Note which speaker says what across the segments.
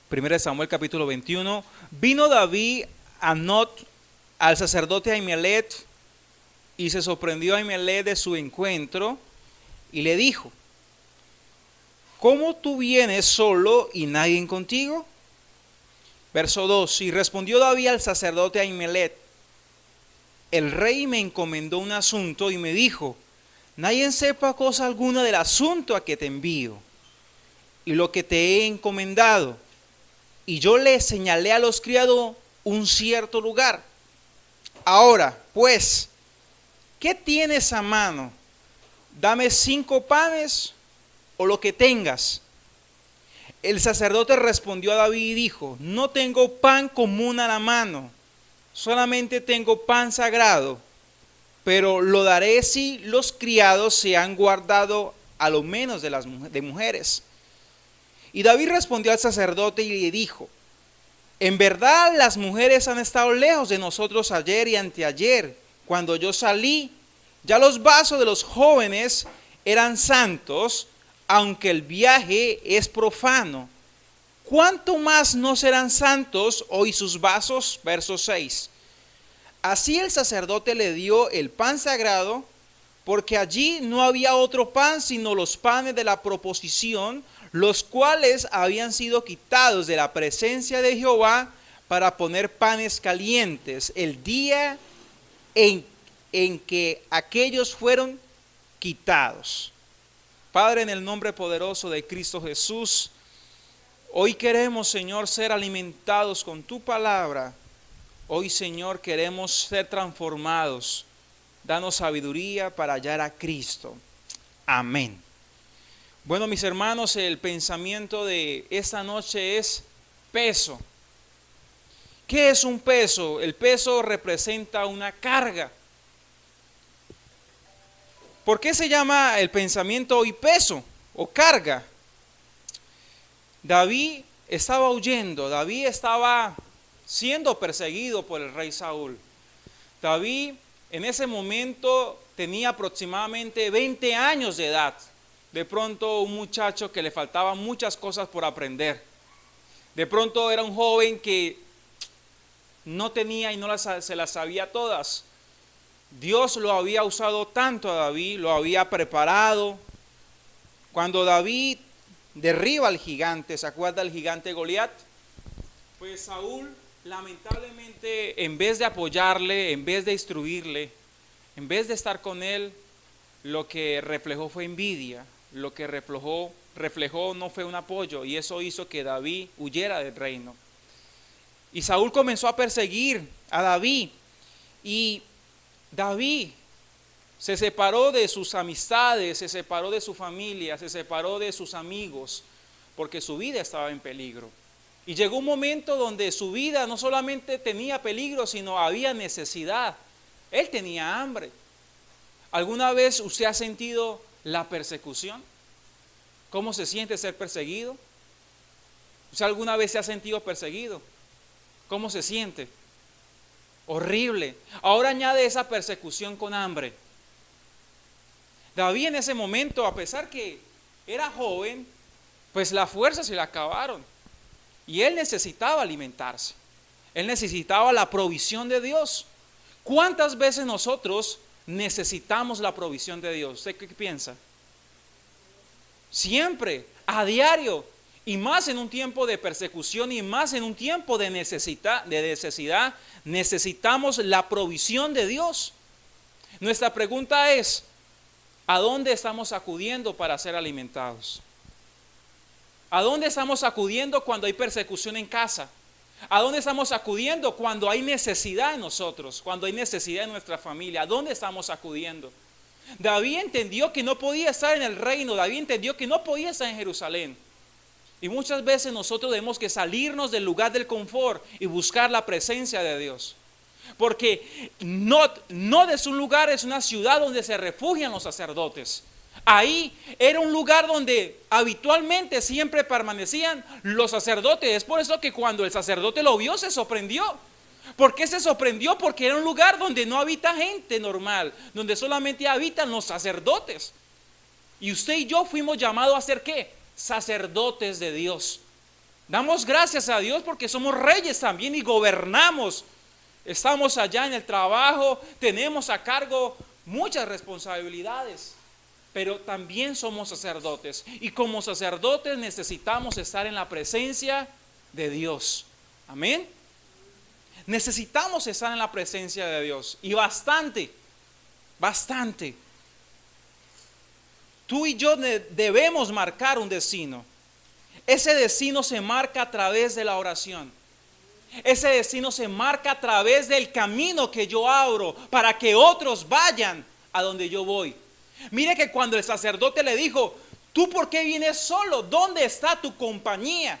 Speaker 1: 1 Samuel capítulo 21. Vino David a Not, al sacerdote Ahimelech, y se sorprendió a Ahimelech de su encuentro, y le dijo: ¿cómo tú vienes solo y nadie contigo? Verso 2. Y respondió David al sacerdote Ahimelech: el rey me encomendó un asunto y me dijo: nadie sepa cosa alguna del asunto a que te envío y lo que te he encomendado. Y yo le señalé a los criados un cierto lugar. Ahora, pues, ¿qué tienes a mano? Dame 5 panes o lo que tengas. El sacerdote respondió a David y dijo: no tengo pan común a la mano, solamente tengo pan sagrado, pero lo daré si los criados se han guardado a lo menos de mujeres. Y David respondió al sacerdote y le dijo: en verdad las mujeres han estado lejos de nosotros ayer y anteayer. Cuando yo salí, ya los vasos de los jóvenes eran santos, aunque el viaje es profano. ¿Cuánto más no serán santos hoy sus vasos? Verso 6. Así el sacerdote le dio el pan sagrado, porque allí no había otro pan sino los panes de la proposición, los cuales habían sido quitados de la presencia de Jehová para poner panes calientes el día en que aquellos fueron quitados. Padre, en el nombre poderoso de Cristo Jesús, hoy queremos, Señor, ser alimentados con tu palabra. Hoy, Señor, queremos ser transformados. Danos sabiduría para hallar a Cristo. Amén. Bueno, mis hermanos, el pensamiento de esta noche es peso. ¿Qué es un peso? El peso representa una carga. ¿Por qué se llama el pensamiento hoy peso o carga? David estaba huyendo, David estaba siendo perseguido por el rey Saúl. David en ese momento tenía aproximadamente 20 años de edad. De pronto un muchacho que le faltaban muchas cosas por aprender. De pronto era un joven que no tenía y se las sabía todas. Dios lo había usado tanto a David, lo había preparado. Cuando David derriba al gigante, ¿se acuerda del gigante Goliat? Pues Saúl, lamentablemente, en vez de apoyarle, en vez de instruirle, en vez de estar con él, lo que reflejó fue envidia. Lo que reflejó no fue un apoyo, y eso hizo que David huyera del reino. Y Saúl comenzó a perseguir a David, y David se separó de sus amistades, se separó de su familia, se separó de sus amigos, porque su vida estaba en peligro. Y llegó un momento donde su vida no solamente tenía peligro, sino había necesidad. Él tenía hambre. ¿Alguna vez usted ha sentido la persecución? ¿Cómo se siente ser perseguido? ¿Usted alguna vez se ha sentido perseguido? ¿Cómo se siente? Horrible. Ahora añade esa persecución con hambre. David en ese momento, a pesar que era joven, pues las fuerzas se le acabaron. Y él necesitaba alimentarse. Él necesitaba la provisión de Dios. ¿Cuántas veces nosotros necesitamos la provisión de Dios? ¿Usted qué piensa? Siempre, a diario, y más en un tiempo de persecución y más en un tiempo de necesidad, necesitamos la provisión de Dios. Nuestra pregunta es: ¿a dónde estamos acudiendo para ser alimentados? ¿A dónde estamos acudiendo cuando hay persecución en casa? ¿A dónde estamos acudiendo cuando hay necesidad en nosotros, cuando hay necesidad en nuestra familia? ¿A dónde estamos acudiendo? David entendió que no podía estar en el reino, David entendió que no podía estar en Jerusalén. Y muchas veces nosotros tenemos que salirnos del lugar del confort y buscar la presencia de Dios. Porque no es un lugar, es una ciudad donde se refugian los sacerdotes. Ahí era un lugar donde habitualmente siempre permanecían los sacerdotes. Es por eso que cuando el sacerdote lo vio se sorprendió. ¿Por qué se sorprendió? Porque era un lugar donde no habita gente normal, donde solamente habitan los sacerdotes. Y usted y yo fuimos llamados a ser ¿qué? Sacerdotes de Dios. Damos gracias a Dios porque somos reyes también y gobernamos. Estamos allá en el trabajo, tenemos a cargo muchas responsabilidades, pero también somos sacerdotes. Y como sacerdotes necesitamos estar en la presencia de Dios. Amén. Necesitamos estar en la presencia de Dios. Y bastante, bastante. Tú y yo debemos marcar un destino. Ese destino se marca a través de la oración. Ese destino se marca a través del camino que yo abro para que otros vayan a donde yo voy. Mire que cuando el sacerdote le dijo, ¿tú por qué vienes solo? ¿Dónde está tu compañía?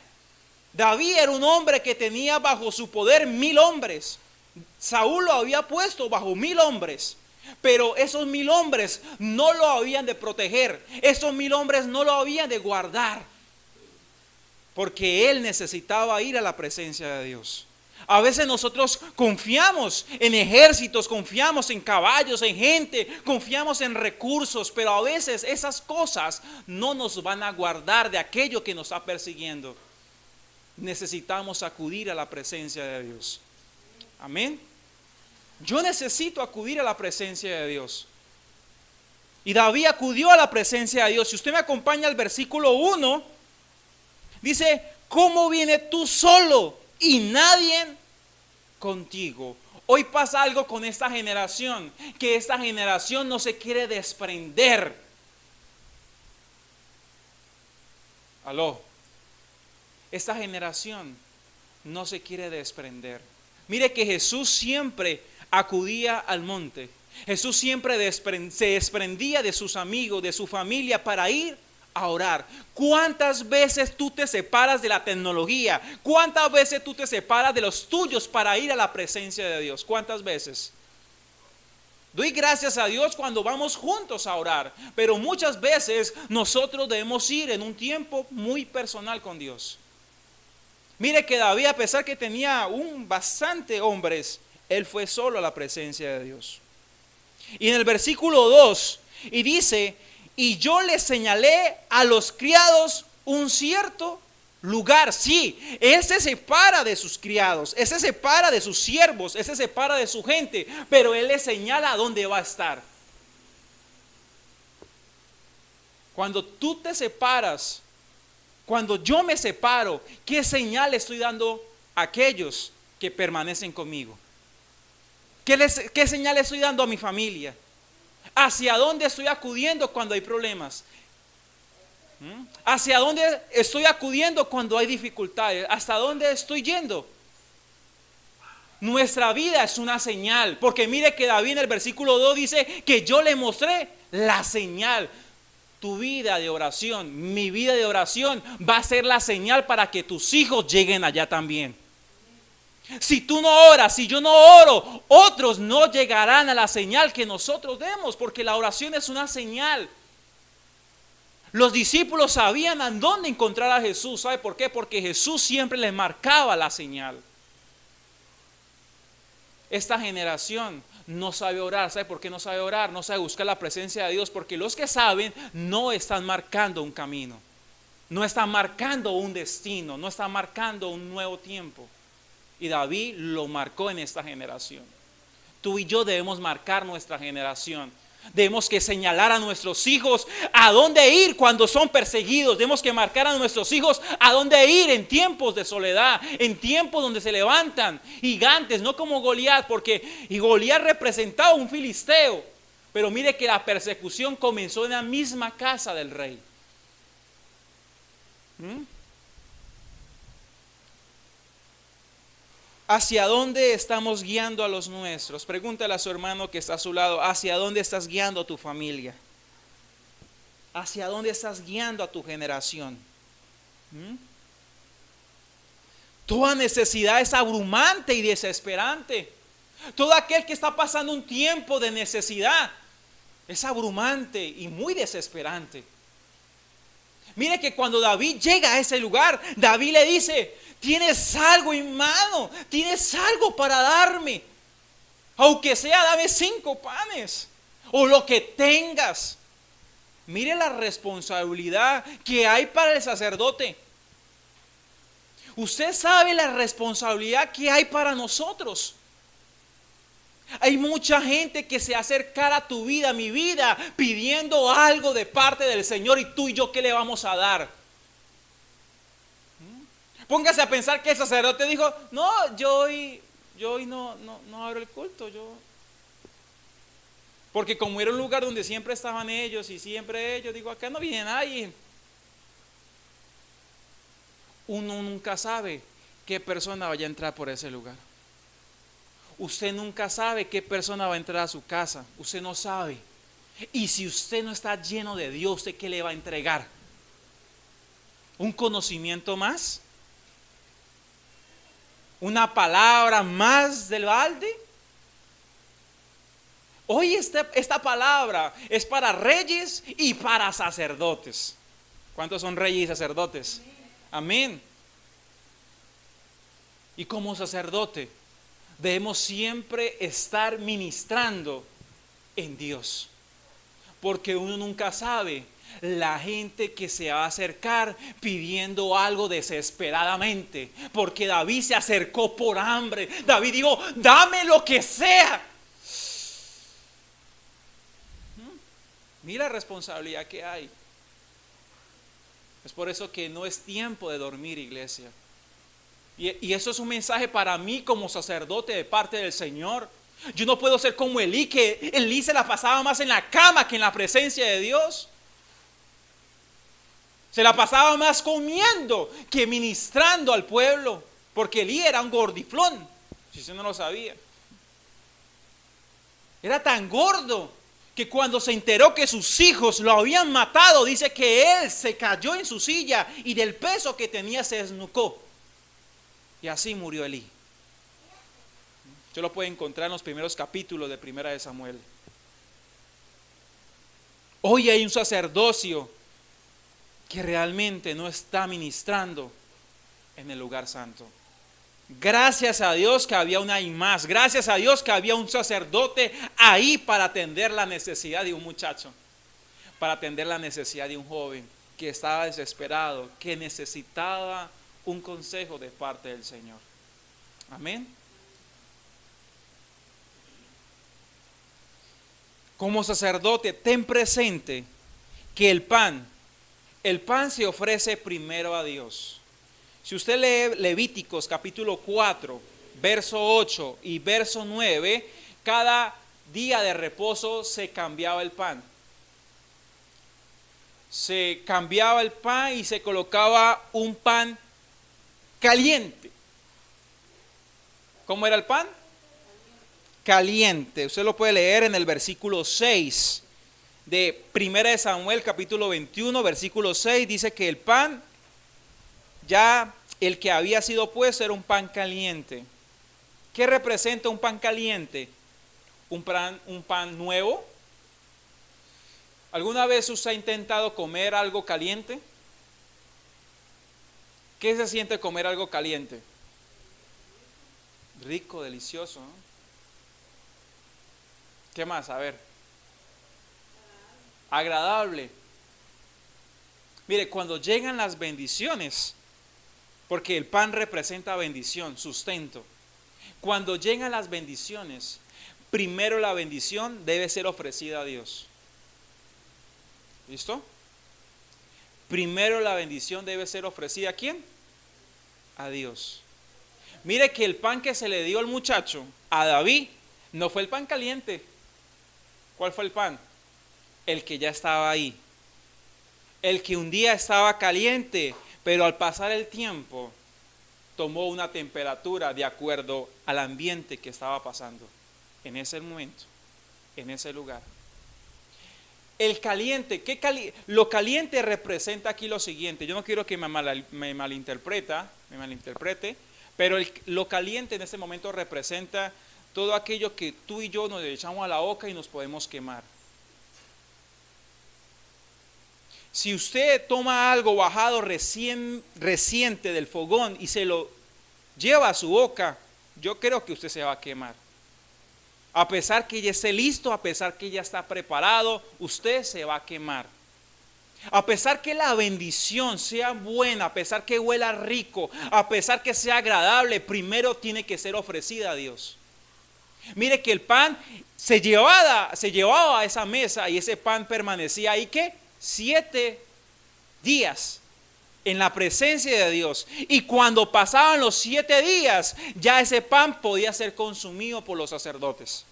Speaker 1: David era un hombre que tenía bajo su poder 1000 hombres. Saúl lo había puesto bajo 1000 hombres. Pero esos 1000 hombres no lo habían de proteger. Esos 1000 hombres no lo habían de guardar. Porque él necesitaba ir a la presencia de Dios. A veces nosotros confiamos en ejércitos, confiamos en caballos, en gente, confiamos en recursos, pero a veces esas cosas no nos van a guardar de aquello que nos está persiguiendo. Necesitamos acudir a la presencia de Dios. Amén. Yo necesito acudir a la presencia de Dios. Y David acudió a la presencia de Dios. Si usted me acompaña al versículo 1, dice, ¿cómo vienes tú solo y nadie contigo? Hoy pasa algo con esta generación, que esta generación no se quiere desprender. Aló. Esta generación no se quiere desprender. Mire que Jesús siempre acudía al monte. Jesús siempre se desprendía de sus amigos, de su familia para ir a orar. ¿Cuántas veces tú te separas de la tecnología? ¿Cuántas veces tú te separas de los tuyos para ir a la presencia de Dios? ¿Cuántas veces? Doy gracias a Dios cuando vamos juntos a orar, pero muchas veces nosotros debemos ir en un tiempo muy personal con Dios. Mire que David, a pesar que tenía bastante hombres, él fue solo a la presencia de Dios. Y en el versículo 2, y dice, y yo le señalé a los criados un cierto lugar. Sí, él se separa de sus criados, él se separa de sus siervos, él se separa de su gente, pero él le señala a dónde va a estar. Cuando tú te separas, cuando yo me separo, ¿qué señal le estoy dando a aquellos que permanecen conmigo? ¿Qué señal le estoy dando a mi familia? ¿Hacia dónde estoy acudiendo cuando hay problemas? ¿Hacia dónde estoy acudiendo cuando hay dificultades? ¿Hasta dónde estoy yendo? Nuestra vida es una señal, porque mire que David en el versículo 2 dice que yo le mostré la señal. Tu vida de oración, mi vida de oración va a ser la señal para que tus hijos lleguen allá también. Si tú no oras, si yo no oro, otros no llegarán a la señal que nosotros demos, porque la oración es una señal. Los discípulos sabían a dónde encontrar a Jesús. ¿Sabe por qué? Porque Jesús siempre les marcaba la señal. Esta generación no sabe orar. ¿Sabe por qué no sabe orar? No sabe buscar la presencia de Dios, porque los que saben no están marcando un camino, no están marcando un destino, no están marcando un nuevo tiempo. Y David lo marcó en esta generación. Tú y yo debemos marcar nuestra generación. Debemos que señalar a nuestros hijos a dónde ir cuando son perseguidos. Debemos que marcar a nuestros hijos a dónde ir en tiempos de soledad, en tiempos donde se levantan gigantes, no como Goliat, porque Goliat representaba un filisteo. Pero mire que la persecución comenzó en la misma casa del rey. ¿Hacia dónde estamos guiando a los nuestros? Pregúntale a su hermano que está a su lado, ¿hacia dónde estás guiando a tu familia? ¿Hacia dónde estás guiando a tu generación? Toda necesidad es abrumante y desesperante. Todo aquel que está pasando un tiempo de necesidad es abrumante y muy desesperante. Mire que cuando David llega a ese lugar, David le dice, tienes algo en mano, tienes algo para darme. Aunque sea, dame 5 panes o lo que tengas. Mire la responsabilidad que hay para el sacerdote. Usted sabe la responsabilidad que hay para nosotros. Hay mucha gente que se acerca a tu vida, a mi vida, pidiendo algo de parte del Señor, y tú y yo, ¿qué le vamos a dar? Póngase a pensar que el sacerdote dijo, no, yo hoy no abro el culto, porque como era un lugar donde siempre estaban ellos y siempre ellos, digo, acá no viene nadie. Uno nunca sabe qué persona vaya a entrar por ese lugar. Usted nunca sabe qué persona va a entrar a su casa. Usted no sabe. Y si usted no está lleno de Dios, ¿usted qué le va a entregar? ¿Un conocimiento más? ¿Una palabra más del balde? Hoy esta palabra es para reyes y para sacerdotes. ¿Cuántos son reyes y sacerdotes? Amén. Y como sacerdote debemos siempre estar ministrando en Dios, porque uno nunca sabe la gente que se va a acercar pidiendo algo desesperadamente, porque David se acercó por hambre. David dijo, dame lo que sea. Mira la responsabilidad que hay. Es por eso que no es tiempo de dormir, iglesia. Y eso es un mensaje para mí como sacerdote de parte del Señor. Yo no puedo ser como Elí, que Elí se la pasaba más en la cama que en la presencia de Dios. Se la pasaba más comiendo que ministrando al pueblo, porque Elí era un gordiflón, si usted no lo sabía. Era tan gordo que cuando se enteró que sus hijos lo habían matado, dice que él se cayó en su silla y del peso que tenía se desnucó. Y así murió Elí. Usted lo puede encontrar en los primeros capítulos de Primera de Samuel. Hoy hay un sacerdocio que realmente no está ministrando en el lugar santo. Gracias a Dios que había una más. Gracias a Dios que había un sacerdote ahí para atender la necesidad de un muchacho, para atender la necesidad de un joven que estaba desesperado, que necesitaba un consejo de parte del Señor. Amén. Como sacerdote, ten presente que el pan se ofrece primero a Dios. Si usted lee Levíticos capítulo 4, verso 8 y verso 9, cada día de reposo se cambiaba el pan. Se cambiaba el pan y se colocaba un pan caliente. ¿Cómo era el pan? Caliente. Usted lo puede leer en el versículo 6 de 1 de Samuel capítulo 21, versículo 6. Dice que el pan, ya el que había sido puesto, era un pan caliente. ¿Qué representa un pan caliente? Un pan nuevo. ¿Alguna vez usted ha intentado comer algo caliente? ¿Qué se siente comer algo caliente? Rico, delicioso, ¿no? ¿Qué más? A ver. Agradable. Mire, cuando llegan las bendiciones, porque el pan representa bendición, sustento. Cuando llegan las bendiciones, primero la bendición debe ser ofrecida a Dios. ¿Listo? Primero la bendición debe ser ofrecida ¿a quién? A Dios. Mire que el pan que se le dio al muchacho, a David, no fue el pan caliente. ¿Cuál fue el pan? El que ya estaba ahí. El que un día estaba caliente, pero al pasar el tiempo tomó una temperatura de acuerdo al ambiente que estaba pasando en ese momento, en ese lugar. El caliente, lo caliente representa aquí lo siguiente. Yo no quiero que me malinterprete, pero lo caliente en este momento representa todo aquello que tú y yo nos echamos a la boca y nos podemos quemar. Si usted toma algo bajado reciente del fogón y se lo lleva a su boca, yo creo que usted se va a quemar. A pesar que ya esté listo, a pesar que ya está preparado, usted se va a quemar. A pesar que la bendición sea buena, a pesar que huela rico, a pesar que sea agradable, primero tiene que ser ofrecida a Dios. Mire que el pan se llevaba a esa mesa y ese pan permanecía ahí, ¿qué? 7 días en la presencia de Dios. Y cuando pasaban los 7 días, ya ese pan podía ser consumido por los sacerdotes.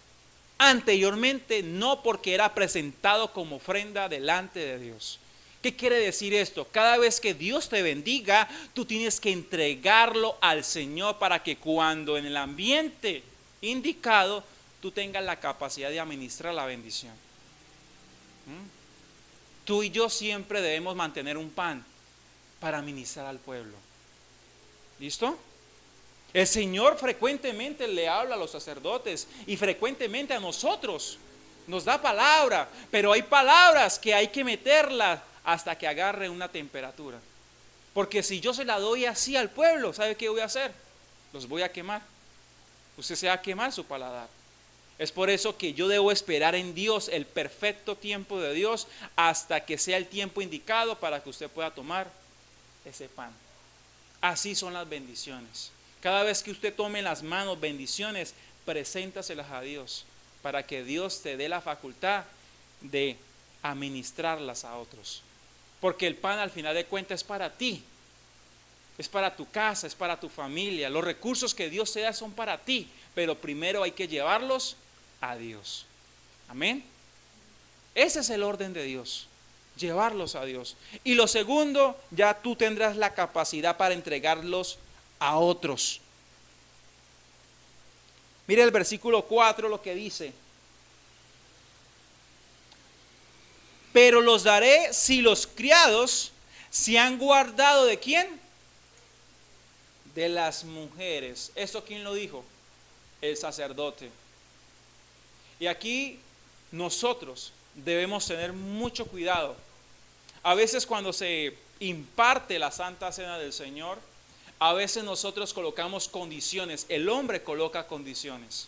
Speaker 1: Anteriormente no, porque era presentado como ofrenda delante de Dios. ¿Qué quiere decir esto? Cada vez que Dios te bendiga, tú tienes que entregarlo al Señor para que cuando en el ambiente indicado tú tengas la capacidad de administrar la bendición. Tú y yo siempre debemos mantener un pan para ministrar al pueblo. ¿Listo? El Señor frecuentemente le habla a los sacerdotes y frecuentemente a nosotros. Nos da palabra, pero hay palabras que hay que meterlas hasta que agarre una temperatura. Porque si yo se la doy así al pueblo, ¿sabe qué voy a hacer? Los voy a quemar. Usted se va a quemar su paladar. Es por eso que yo debo esperar en Dios el perfecto tiempo de Dios hasta que sea el tiempo indicado para que usted pueda tomar ese pan. Así son las bendiciones. Cada vez que usted tome en las manos bendiciones, preséntaselas a Dios para que Dios te dé la facultad de administrarlas a otros. Porque el pan al final de cuentas es para ti, es para tu casa, es para tu familia. Los recursos que Dios te da son para ti, pero primero hay que llevarlos a Dios. Amén. Ese es el orden de Dios, llevarlos a Dios. Y lo segundo, ya tú tendrás la capacidad para entregarlos a otros. Mire el versículo 4 lo que dice: pero los daré si los criados se han guardado ¿de quién? De las mujeres. ¿Esto quién lo dijo? El sacerdote. Y aquí nosotros debemos tener mucho cuidado. A veces cuando se imparte la Santa Cena del Señor, a veces nosotros colocamos condiciones. El hombre coloca condiciones.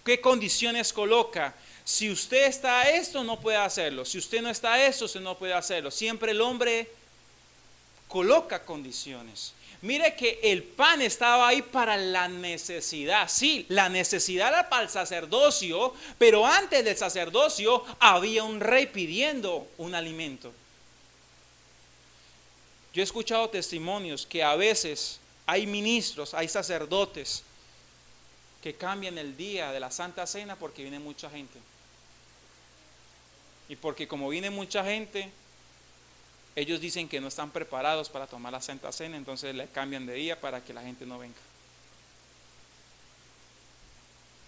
Speaker 1: ¿Qué condiciones coloca? Si usted está a esto, no puede hacerlo. Si usted no está a esto, usted no puede hacerlo. Siempre el hombre coloca condiciones. Mire que el pan estaba ahí para la necesidad. Sí, la necesidad era para el sacerdocio, pero antes del sacerdocio había un rey pidiendo un alimento. Yo he escuchado testimonios que a veces hay ministros, hay sacerdotes que cambian el día de la Santa Cena porque viene mucha gente. Y porque como viene mucha gente, ellos dicen que no están preparados para tomar la Santa Cena, entonces le cambian de día para que la gente no venga.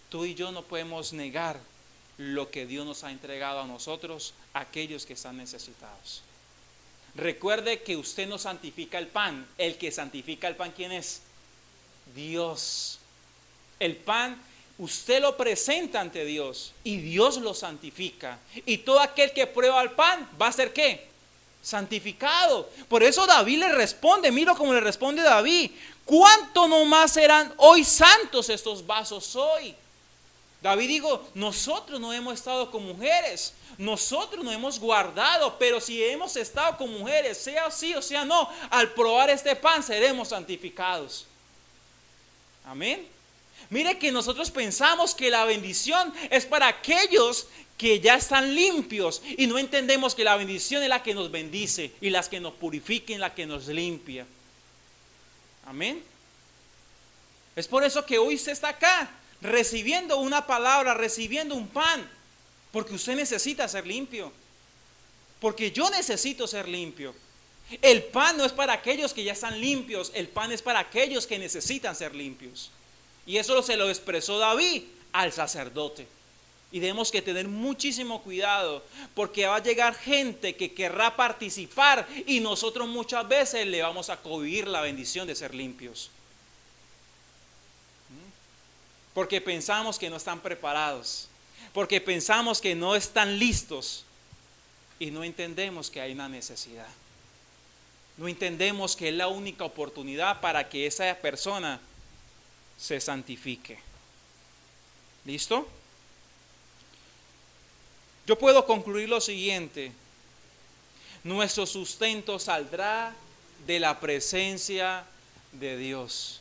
Speaker 1: Tú y yo no podemos negar lo que Dios nos ha entregado a nosotros, a aquellos que están necesitados. Recuerde que usted no santifica el pan. El que santifica el pan, ¿quién es? Dios. El pan, usted lo presenta ante Dios y Dios lo santifica. Y todo aquel que prueba el pan va a ser ¿qué? Santificado. Por eso David le responde, mira cómo le responde David: ¿cuánto nomás serán hoy santos estos vasos hoy? David dijo: nosotros no hemos estado con mujeres, nosotros no hemos guardado, pero si hemos estado con mujeres, sea sí o sea no, al probar este pan seremos santificados. Amén. Mire que nosotros pensamos que la bendición es para aquellos que ya están limpios y no entendemos que la bendición es la que nos bendice y las que nos purifica y la que nos limpia. Amén. Es por eso que hoy usted está acá recibiendo una palabra, recibiendo un pan, porque usted necesita ser limpio, porque yo necesito ser limpio. El pan no es para aquellos que ya están limpios, el pan es para aquellos que necesitan ser limpios. Y eso se lo expresó David al sacerdote. Y tenemos que tener muchísimo cuidado, porque va a llegar gente que querrá participar y nosotros muchas veces le vamos a cohibir la bendición de ser limpios. Porque pensamos que no están preparados, porque pensamos que no están listos y no entendemos que hay una necesidad. No entendemos que es la única oportunidad para que esa persona se santifique. ¿Listo? Yo puedo concluir lo siguiente. Nuestro sustento saldrá de la presencia de Dios.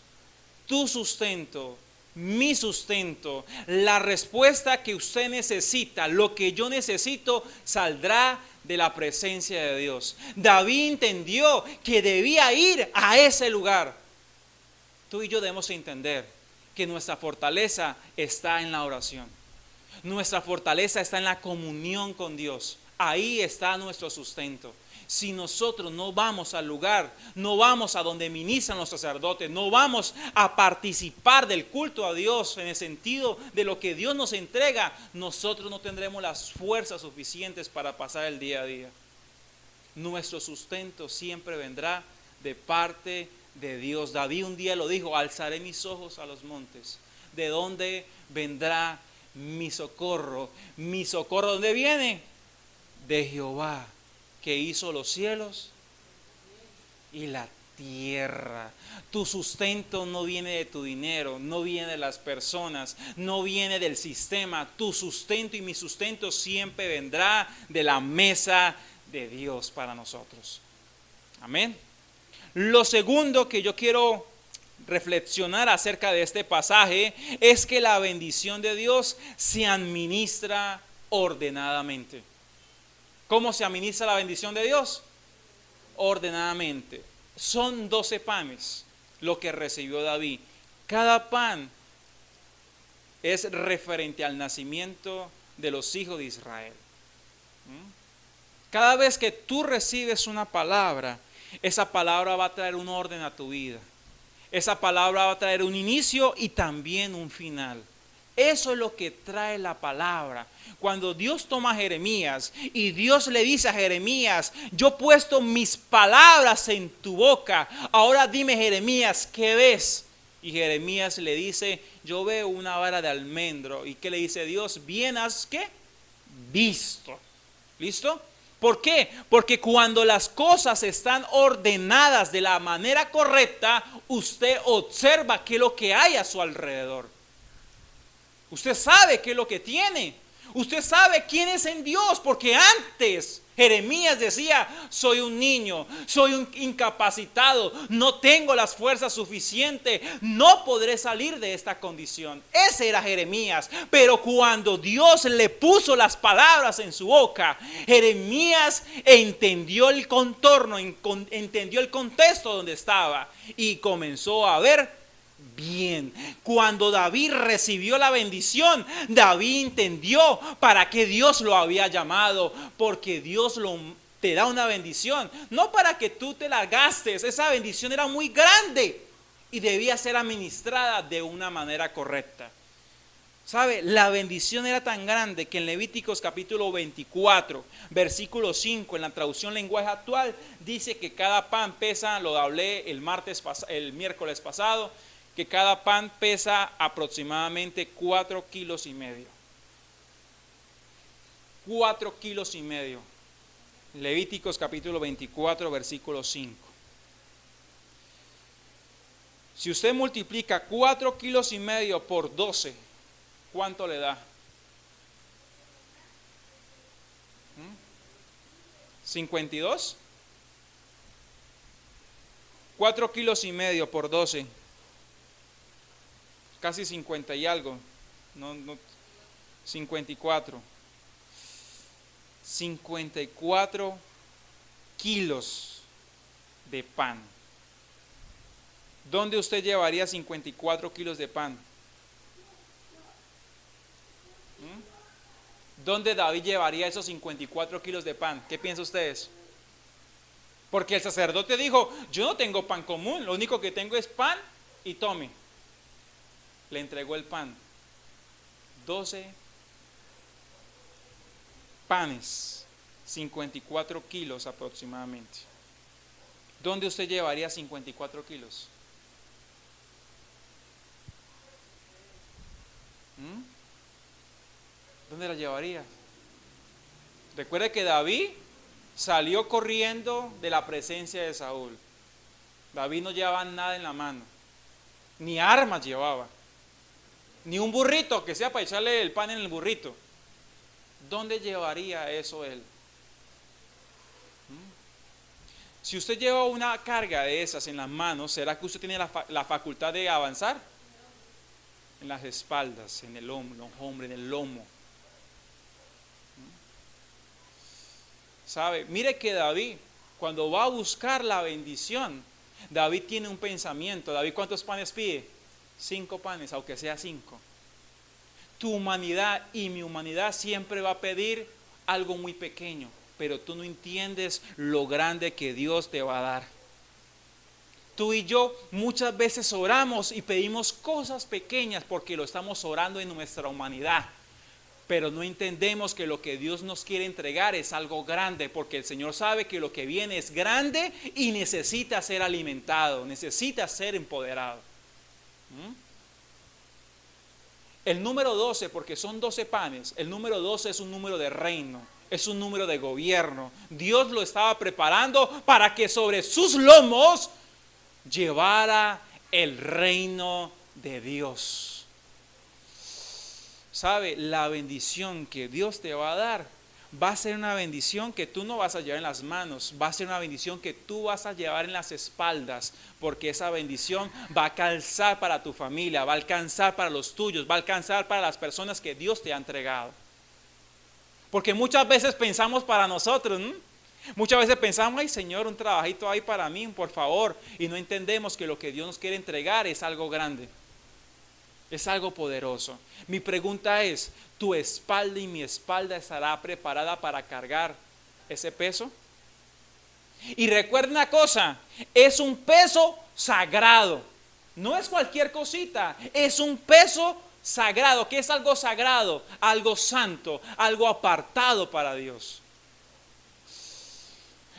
Speaker 1: Tu sustento, mi sustento, la respuesta que usted necesita, lo que yo necesito, saldrá de la presencia de Dios. David entendió que debía ir a ese lugar. Tú y yo debemos entender que nuestra fortaleza está en la oración. Nuestra fortaleza está en la comunión con Dios. Ahí está nuestro sustento. Si nosotros no vamos al lugar, no vamos a donde ministran los sacerdotes, no vamos a participar del culto a Dios en el sentido de lo que Dios nos entrega, nosotros no tendremos las fuerzas suficientes para pasar el día a día. Nuestro sustento siempre vendrá de parte de Dios. David un día lo dijo: alzaré mis ojos a los montes. ¿De dónde vendrá mi socorro? Mi socorro, ¿dónde viene? De Jehová, que hizo los cielos y la tierra. Tu sustento no viene de tu dinero, no viene de las personas, no viene del sistema. Tu sustento y mi sustento siempre vendrá de la mesa de Dios para nosotros. Amén. Lo segundo que yo quiero reflexionar acerca de este pasaje es que la bendición de Dios se administra ordenadamente. ¿Cómo se administra la bendición de Dios? Ordenadamente. Son 12 panes lo que recibió David. Cada pan es referente al nacimiento de los hijos de Israel. Cada vez que tú recibes una palabra, esa palabra va a traer un orden a tu vida. Esa palabra va a traer un inicio y también un final. Eso es lo que trae la palabra. Cuando Dios toma a Jeremías y Dios le dice a Jeremías: yo he puesto mis palabras en tu boca, ahora dime, Jeremías, ¿qué ves? Y Jeremías le dice: yo veo una vara de almendro. ¿Y qué le dice Dios? Bien has, ¿qué? Visto. ¿Listo? ¿Por qué? Porque cuando las cosas están ordenadas de la manera correcta, usted observa qué es lo que hay a su alrededor. Usted sabe qué es lo que tiene. Usted sabe quién es en Dios, porque antes Jeremías decía: soy un niño, soy un incapacitado, no tengo las fuerzas suficientes, no podré salir de esta condición. Ese era Jeremías. Pero cuando Dios le puso las palabras en su boca, Jeremías entendió el contorno, entendió el contexto donde estaba y comenzó a ver bien. Cuando David recibió la bendición, David entendió para qué Dios lo había llamado, porque Dios te da una bendición, no para que tú te la gastes. Esa bendición era muy grande y debía ser administrada de una manera correcta. ¿Sabe? La bendición era tan grande que en Levíticos capítulo 24, versículo 5, en la traducción lenguaje actual, dice que cada pan pesa, lo hablé el miércoles pasado, que cada pan pesa aproximadamente 4 kilos y medio. 4 kilos y medio. Levíticos capítulo 24, versículo 5. Si usted multiplica 4 kilos y medio por 12, ¿cuánto le da? 52. 4 kilos y medio por 12. Casi 50 y algo, 54. 54 kilos de pan. ¿Dónde usted llevaría 54 kilos de pan? ¿Dónde David llevaría esos 54 kilos de pan? ¿Qué piensan ustedes? Porque el sacerdote dijo: yo no tengo pan común, lo único que tengo es pan y tome. Le entregó el pan. 12 panes, 54 kilos aproximadamente. ¿Dónde usted llevaría 54 kilos? ¿Dónde la llevaría? Recuerde que David salió corriendo de la presencia de Saúl. David no llevaba nada en la mano, ni armas llevaba, ni un burrito que sea para echarle el pan en el burrito. ¿Dónde llevaría eso él? Si usted lleva una carga de esas en las manos, ¿será que usted tiene la facultad de avanzar? En las espaldas, en el hombro, en el lomo. ¿Sabe? Mire que David, cuando va a buscar la bendición, David tiene un pensamiento. David, ¿cuántos panes pide? 5 panes, aunque sea 5. Tu humanidad y mi humanidad siempre va a pedir algo muy pequeño, pero tú no entiendes lo grande que Dios te va a dar. Tú y yo muchas veces oramos y pedimos cosas pequeñas porque lo estamos orando en nuestra humanidad, pero no entendemos que lo que Dios nos quiere entregar es algo grande, porque el Señor sabe que lo que viene es grande y necesita ser alimentado, necesita ser empoderado. El número 12, porque son 12 panes, el número 12 es un número de reino, es un número de gobierno. Dios lo estaba preparando para que sobre sus lomos llevara el reino de Dios. ¿Sabe? La bendición que Dios te va a dar va a ser una bendición que tú no vas a llevar en las manos, va a ser una bendición que tú vas a llevar en las espaldas, porque esa bendición va a alcanzar para tu familia, va a alcanzar para los tuyos, va a alcanzar para las personas que Dios te ha entregado. Porque muchas veces pensamos para nosotros, ¿no? Muchas veces pensamos, ay Señor, un trabajito ahí para mí, por favor, y no entendemos que lo que Dios nos quiere entregar es algo grande. Es algo poderoso. Mi pregunta es, ¿tu espalda y mi espalda estará preparada para cargar ese peso? Y recuerda una cosa, es un peso sagrado. No es cualquier cosita, es un peso sagrado. ¿Qué es algo sagrado? Algo santo, algo apartado para Dios.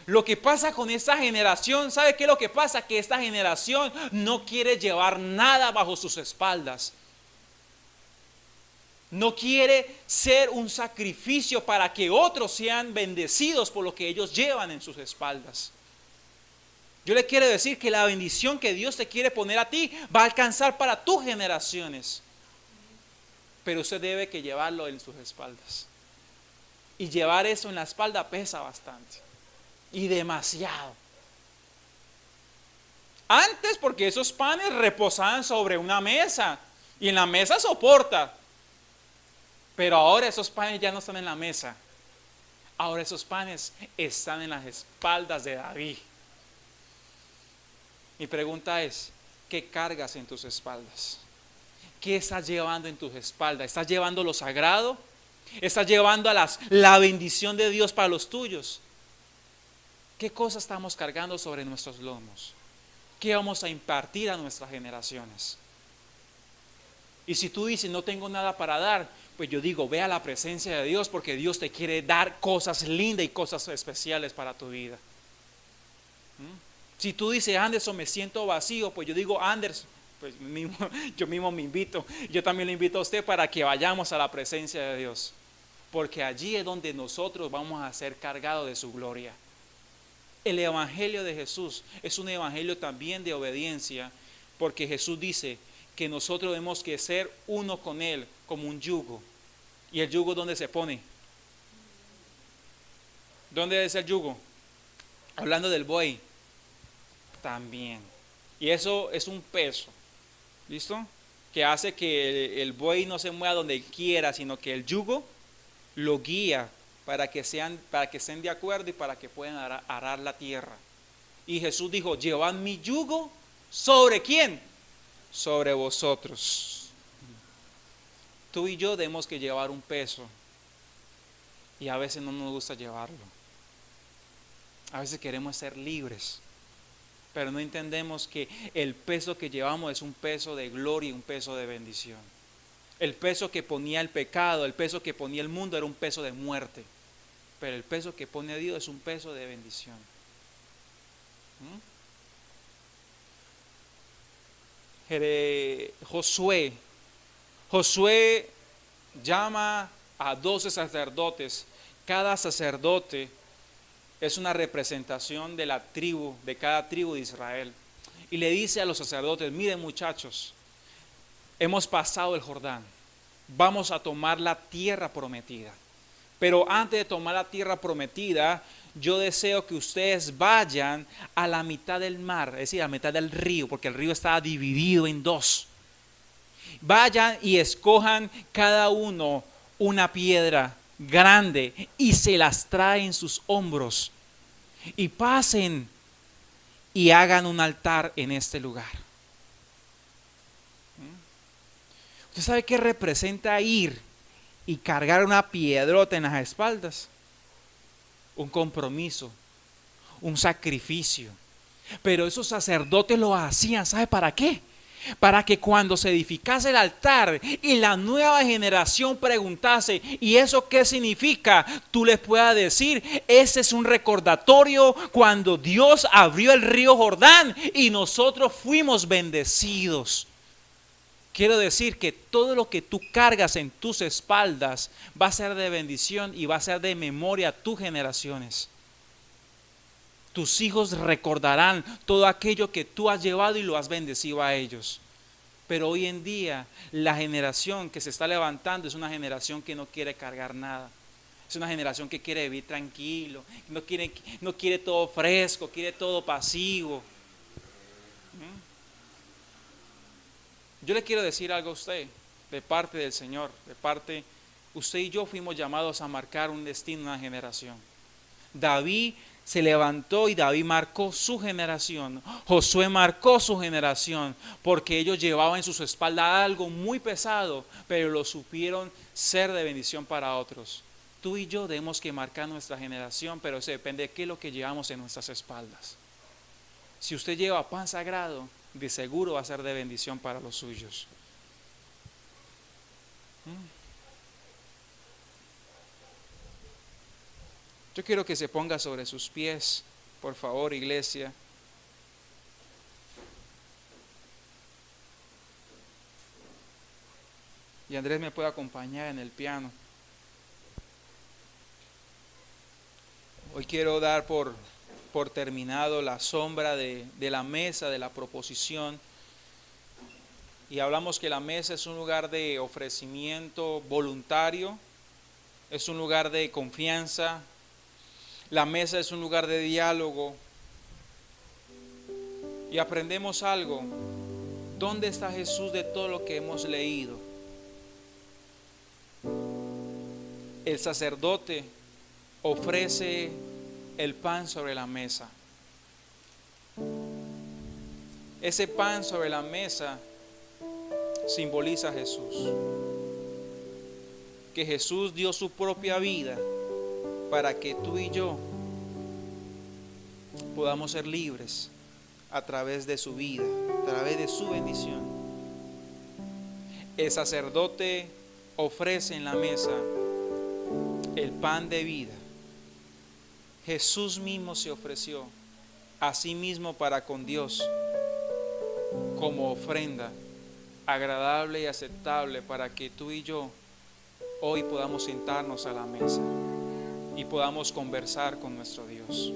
Speaker 1: Lo que pasa con esta generación, ¿sabe qué es lo que pasa? Que esta generación no quiere llevar nada bajo sus espaldas. No quiere ser un sacrificio para que otros sean bendecidos por lo que ellos llevan en sus espaldas. Yo le quiero decir que la bendición que Dios te quiere poner a ti va a alcanzar para tus generaciones. Pero usted debe que llevarlo en sus espaldas. Y llevar eso en la espalda pesa bastante. Y demasiado. Antes, porque esos panes reposaban sobre una mesa. Y en la mesa soporta. Pero ahora esos panes ya no están en la mesa. Ahora esos panes están en las espaldas de David. Mi pregunta es, ¿qué cargas en tus espaldas? ¿Qué estás llevando en tus espaldas? ¿Estás llevando lo sagrado? ¿Estás llevando la bendición de Dios para los tuyos? ¿Qué cosas estamos cargando sobre nuestros lomos? ¿Qué vamos a impartir a nuestras generaciones? Y si tú dices, no tengo nada para dar, pues yo digo, ve a la presencia de Dios, porque Dios te quiere dar cosas lindas y cosas especiales para tu vida. Si tú dices, Anderson, me siento vacío, pues yo digo, Anderson, pues yo mismo me invito. Yo también le invito a usted para que vayamos a la presencia de Dios, porque allí es donde nosotros vamos a ser cargados de su gloria. El evangelio de Jesús es un evangelio también de obediencia, porque Jesús dice que nosotros tenemos que ser uno con Él, como un yugo. ¿Y el yugo dónde se pone? ¿Dónde es el yugo? Hablando del buey. También. Y eso es un peso. ¿Listo? Que hace que el buey no se mueva donde quiera, sino que el yugo lo guía para que estén de acuerdo y para que puedan arar la tierra. Y Jesús dijo, llevad mi yugo ¿sobre quién? Sobre vosotros. Tú y yo tenemos que llevar un peso y a veces no nos gusta llevarlo. A veces queremos ser libres, pero no entendemos que el peso que llevamos es un peso de gloria y un peso de bendición. El peso que ponía el pecado, el peso que ponía el mundo era un peso de muerte, pero el peso que pone Dios es un peso de bendición. Josué llama a 12 sacerdotes. Cada sacerdote es una representación de la tribu, de cada tribu de Israel. Y le dice a los sacerdotes, miren muchachos, hemos pasado el Jordán, vamos a tomar la tierra prometida. Pero antes de tomar la tierra prometida, yo deseo que ustedes vayan a la mitad del mar, es decir, a la mitad del río, porque el río estaba dividido en dos. Vayan y escojan cada uno una piedra grande y se las traen en sus hombros. Y pasen y hagan un altar en este lugar. ¿Usted sabe qué representa ir y cargar una piedrota en las espaldas? Un compromiso, un sacrificio. Pero esos sacerdotes lo hacían, ¿sabe para qué? Para que cuando se edificase el altar y la nueva generación preguntase, ¿y eso qué significa? Tú les puedas decir, ese es un recordatorio cuando Dios abrió el río Jordán y nosotros fuimos bendecidos. Quiero decir que todo lo que tú cargas en tus espaldas va a ser de bendición y va a ser de memoria a tus generaciones. Tus hijos recordarán todo aquello que tú has llevado y lo has bendecido a ellos. Pero hoy en día la generación que se está levantando es una generación que no quiere cargar nada. Es una generación que quiere vivir tranquilo, no quiere todo fresco, quiere todo pasivo. Yo le quiero decir algo a usted, de parte del Señor, usted y yo fuimos llamados a marcar un destino, una generación. David se levantó y David marcó su generación. Josué marcó su generación porque ellos llevaban en sus espaldas algo muy pesado, pero lo supieron ser de bendición para otros. Tú y yo debemos que marcar nuestra generación, pero eso depende de qué es lo que llevamos en nuestras espaldas. Si usted lleva pan sagrado, de seguro va a ser de bendición para los suyos. Yo quiero que se ponga sobre sus pies, por favor, iglesia. Y Andrés me puede acompañar en el piano. Hoy quiero dar por terminado la sombra de la mesa, de la proposición. Y hablamos que la mesa es un lugar de ofrecimiento voluntario, es un lugar de confianza. La mesa es un lugar de diálogo. Y aprendemos algo. ¿Dónde está Jesús de todo lo que hemos leído? El sacerdote ofrece el pan sobre la mesa. Ese pan sobre la mesa simboliza a Jesús. Que Jesús dio su propia vida para que tú y yo podamos ser libres a través de su vida, a través de su bendición. El sacerdote ofrece en la mesa el pan de vida. Jesús mismo se ofreció a sí mismo para con Dios como ofrenda agradable y aceptable para que tú y yo hoy podamos sentarnos a la mesa y podamos conversar con nuestro Dios.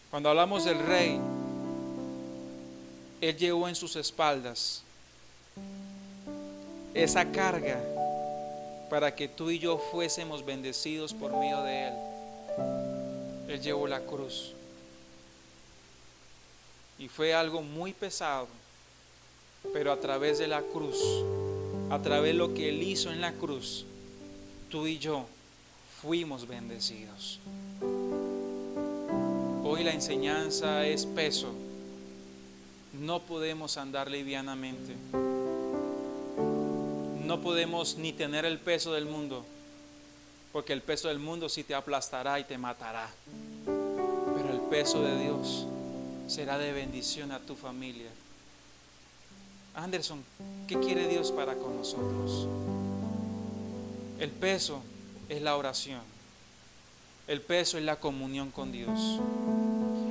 Speaker 1: Cuando hablamos del Rey, Él llevó en sus espaldas esa carga para que tú y yo fuésemos bendecidos por medio de Él. Él llevó la cruz. Y fue algo muy pesado, pero a través de la cruz, a través de lo que Él hizo en la cruz, tú y yo fuimos bendecidos. Hoy la enseñanza es peso. No podemos andar livianamente. No podemos ni tener el peso del mundo, porque el peso del mundo sí te aplastará y te matará. Pero el peso de Dios será de bendición a tu familia. Anderson, ¿qué quiere Dios para con nosotros? El peso es la oración. El peso es la comunión con Dios.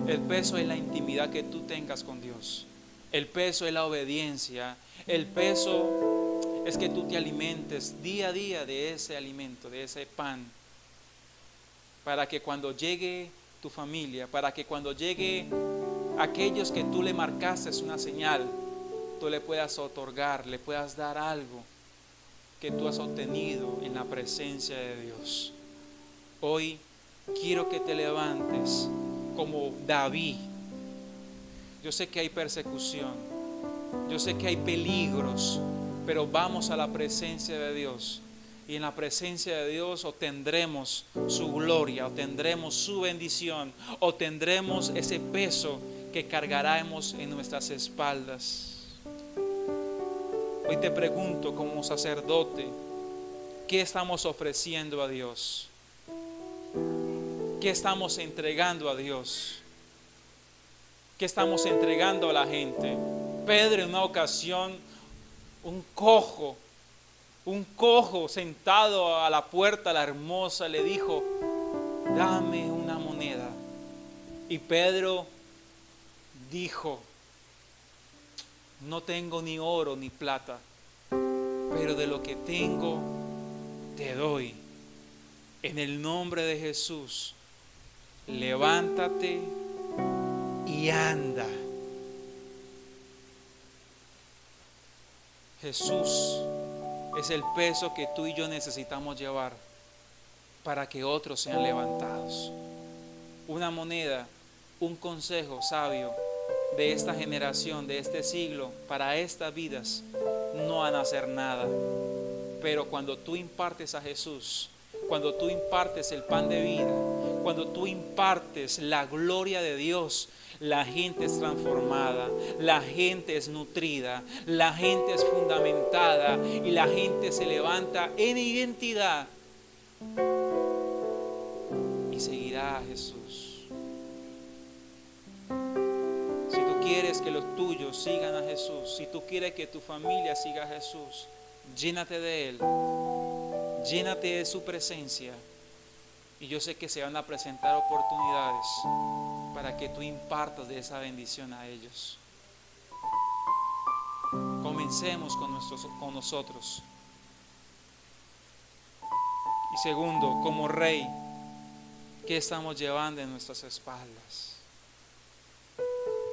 Speaker 1: El peso es la intimidad que tú tengas con Dios. El peso es la obediencia. El peso es que tú te alimentes día a día de ese alimento, de ese pan, para que cuando llegue tu familia, para que cuando llegue aquellos que tú le marcaste una señal, tú le puedas otorgar, le puedas dar algo que tú has obtenido en la presencia de Dios. Hoy quiero que te levantes como David. Yo sé que hay persecución, yo sé que hay peligros, pero vamos a la presencia de Dios. Y en la presencia de Dios obtendremos su gloria, obtendremos su bendición, obtendremos ese peso que cargaremos en nuestras espaldas. Hoy te pregunto como sacerdote, ¿qué estamos ofreciendo a Dios? ¿Qué estamos entregando a Dios? ¿Qué estamos entregando a la gente? Pedro en una ocasión, un cojo sentado a la puerta, la hermosa, le dijo, dame una moneda. Y Pedro dijo, no tengo ni oro ni plata, pero de lo que tengo te doy. En el nombre de Jesús, levántate y anda. Jesús es el peso que tú y yo necesitamos llevar para que otros sean levantados. Una moneda, un consejo sabio de esta generación, de este siglo, para estas vidas, no van a hacer nada. Pero cuando tú impartes a Jesús, cuando tú impartes el pan de vida, cuando tú impartes la gloria de Dios, la gente es transformada, la gente es nutrida, la gente es fundamentada y la gente se levanta en identidad y seguirá a Jesús. Si tú quieres que los tuyos sigan a Jesús, si tú quieres que tu familia siga a Jesús, llénate de Él, llénate de su presencia. Y yo sé que se van a presentar oportunidades para que tú impartas de esa bendición a ellos. Comencemos con nosotros. Y segundo, como rey, ¿qué estamos llevando en nuestras espaldas?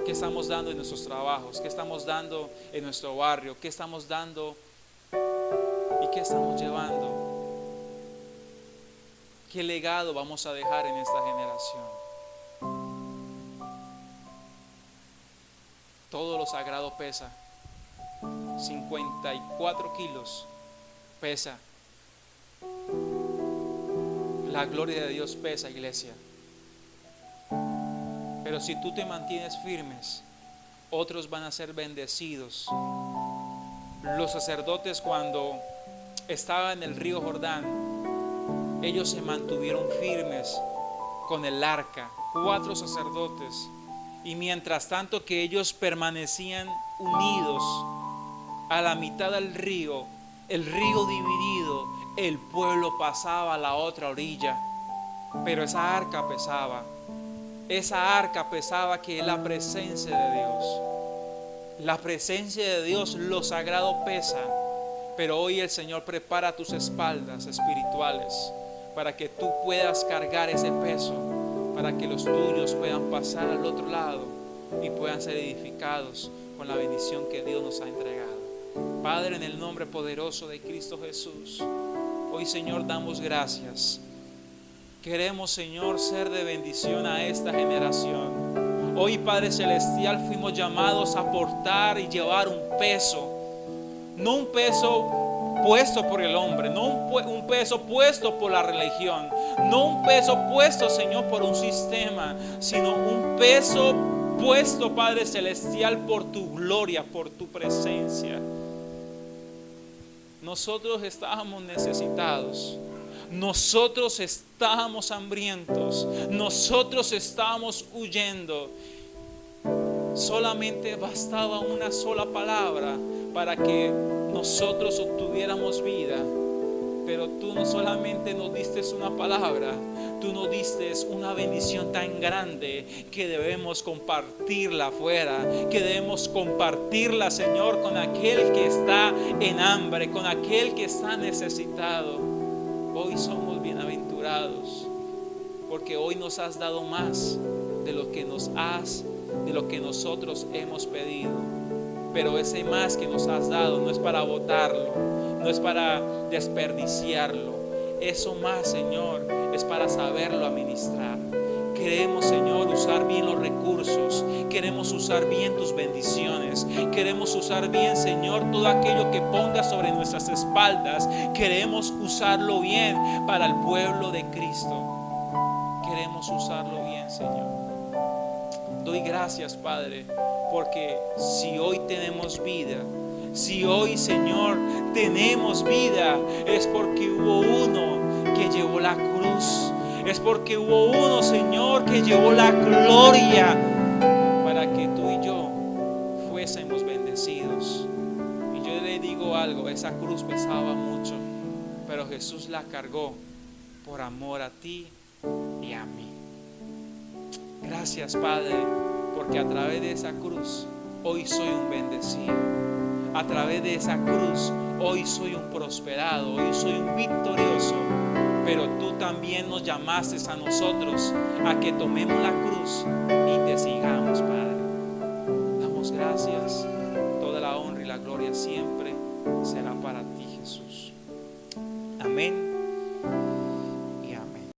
Speaker 1: ¿Qué estamos dando en nuestros trabajos? ¿Qué estamos dando en nuestro barrio? ¿Qué estamos dando y qué estamos llevando? ¿Qué legado vamos a dejar en esta generación? Todo lo sagrado pesa. 54 kilos pesa. La gloria de Dios pesa, iglesia. Pero si tú te mantienes firmes, otros van a ser bendecidos. Los sacerdotes, cuando estaban en el río Jordán, ellos se mantuvieron firmes con el arca, 4 sacerdotes, y mientras tanto que ellos permanecían unidos a la mitad del río, el río dividido, el pueblo pasaba a la otra orilla, pero esa arca pesaba que es la presencia de Dios. La presencia de Dios, lo sagrado pesa, pero hoy el Señor prepara tus espaldas espirituales para que tú puedas cargar ese peso, para que los tuyos puedan pasar al otro lado y puedan ser edificados con la bendición que Dios nos ha entregado. Padre, en el nombre poderoso de Cristo Jesús, hoy, Señor, damos gracias. Queremos, Señor, ser de bendición a esta generación. Hoy, Padre Celestial, fuimos llamados a aportar y llevar un peso, no un peso puesto por el hombre, no un peso puesto por la religión, no un peso puesto, Señor, por un sistema, sino un peso puesto, Padre Celestial, por tu gloria, por tu presencia. Nosotros estábamos necesitados, nosotros estábamos hambrientos, nosotros estábamos huyendo. Solamente bastaba una sola palabra para que nosotros obtuviéramos vida. Pero tú no solamente nos diste una palabra, tú nos diste una bendición tan grande que debemos compartirla afuera, que debemos compartirla, Señor, con aquel que está en hambre, con aquel que está necesitado. Hoy somos bienaventurados porque hoy nos has dado más de lo que nosotros hemos pedido. Pero ese más que nos has dado no es para botarlo, no es para desperdiciarlo. Eso más, Señor, es para saberlo administrar. Queremos, Señor, usar bien los recursos. Queremos usar bien tus bendiciones. Queremos usar bien, Señor, todo aquello que pongas sobre nuestras espaldas. Queremos usarlo bien para el pueblo de Cristo. Queremos usarlo bien, Señor. Doy gracias, Padre, porque si hoy tenemos vida, si hoy, Señor, tenemos vida, es porque hubo uno que llevó la cruz. Es porque hubo uno, Señor, que llevó la gloria para que tú y yo fuésemos bendecidos. Y yo le digo algo, esa cruz pesaba mucho, pero Jesús la cargó por amor a ti y a mí. Gracias, Padre, porque a través de esa cruz hoy soy un bendecido. A través de esa cruz hoy soy un prosperado, hoy soy un victorioso. Pero tú también nos llamaste a nosotros a que tomemos la cruz y te sigamos, Padre. Damos gracias. Toda la honra y la gloria siempre será para ti, Jesús. Amén.